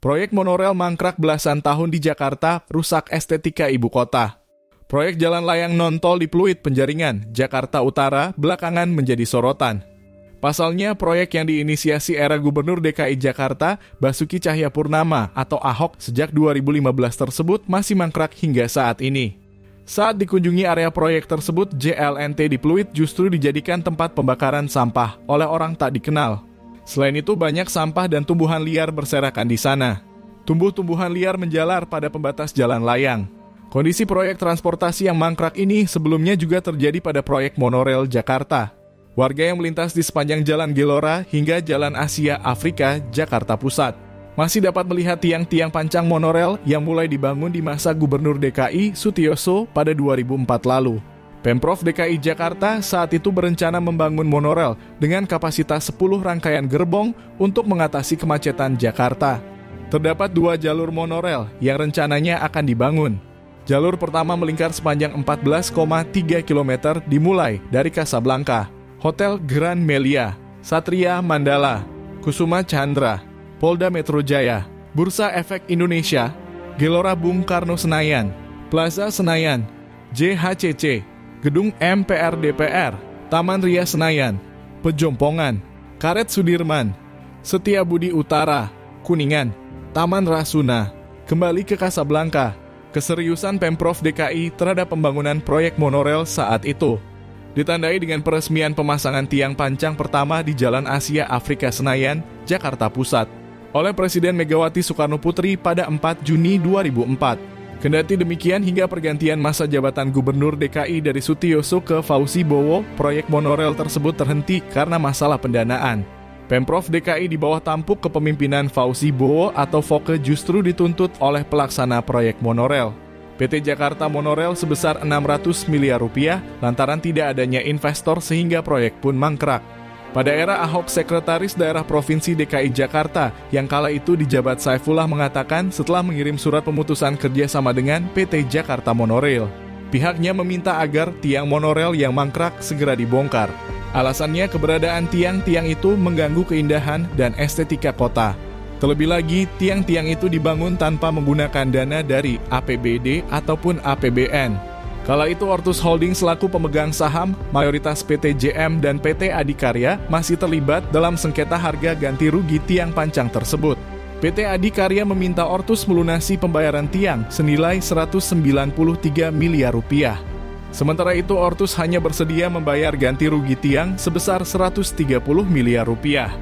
Proyek monorel mangkrak belasan tahun di Jakarta rusak estetika ibu kota. Proyek jalan layang non-tol di Pluit Penjaringan, Jakarta Utara, belakangan menjadi sorotan. Pasalnya, proyek yang diinisiasi era Gubernur DKI Jakarta, Basuki Cahayapurnama atau Ahok sejak 2015 tersebut masih mangkrak hingga saat ini. Saat dikunjungi area proyek tersebut, JLNT di Pluit justru dijadikan tempat pembakaran sampah oleh orang tak dikenal. Selain itu, banyak sampah dan tumbuhan liar berserakan di sana. Tumbuh-tumbuhan liar menjalar pada pembatas jalan layang. Kondisi proyek transportasi yang mangkrak ini sebelumnya juga terjadi pada proyek monorel Jakarta. Warga yang melintas di sepanjang Jalan Gelora hingga Jalan Asia Afrika, Jakarta Pusat, masih dapat melihat tiang-tiang pancang monorel yang mulai dibangun di masa Gubernur DKI Sutioso pada 2004 lalu. Pemprov DKI Jakarta saat itu berencana membangun monorel dengan kapasitas 10 rangkaian gerbong untuk mengatasi kemacetan Jakarta. Terdapat 2 jalur monorel yang rencananya akan dibangun. Jalur pertama melingkar sepanjang 14,3 km dimulai dari Casablanca, Hotel Grand Melia, Satria Mandala, Kusuma Chandra, Polda Metro Jaya, Bursa Efek Indonesia, Gelora Bung Karno Senayan, Plaza Senayan, JHCC, Gedung MPR DPR, Taman Ria Senayan, Pejompongan, Karet Sudirman, Setiabudi Utara, Kuningan, Taman Rasuna. Kembali ke Casablanca, keseriusan Pemprov DKI terhadap pembangunan proyek monorel saat itu ditandai dengan peresmian pemasangan tiang pancang pertama di Jalan Asia Afrika Senayan, Jakarta Pusat, oleh Presiden Megawati Soekarno Putri pada 4 Juni 2004. Kendati demikian, hingga pergantian masa jabatan Gubernur DKI dari Sutioso ke Fauzi Bowo, proyek monorel tersebut terhenti karena masalah pendanaan. Pemprov DKI di bawah tampuk kepemimpinan Fauzi Bowo atau Foke justru dituntut oleh pelaksana proyek monorel, PT Jakarta Monorel, sebesar 600 miliar rupiah lantaran tidak adanya investor sehingga proyek pun mangkrak. Pada era Ahok, Sekretaris Daerah Provinsi DKI Jakarta yang kala itu dijabat Saifullah mengatakan setelah mengirim surat pemutusan kerjasama dengan PT Jakarta Monorail, pihaknya meminta agar tiang monorel yang mangkrak segera dibongkar. Alasannya, keberadaan tiang-tiang itu mengganggu keindahan dan estetika kota. Terlebih lagi, tiang-tiang itu dibangun tanpa menggunakan dana dari APBD ataupun APBN. Kala itu Ortus Holding selaku pemegang saham mayoritas PT JM dan PT Adikarya masih terlibat dalam sengketa harga ganti rugi tiang pancang tersebut. PT Adikarya meminta Ortus melunasi pembayaran tiang senilai 193 miliar rupiah. Sementara itu Ortus hanya bersedia membayar ganti rugi tiang sebesar 130 miliar rupiah.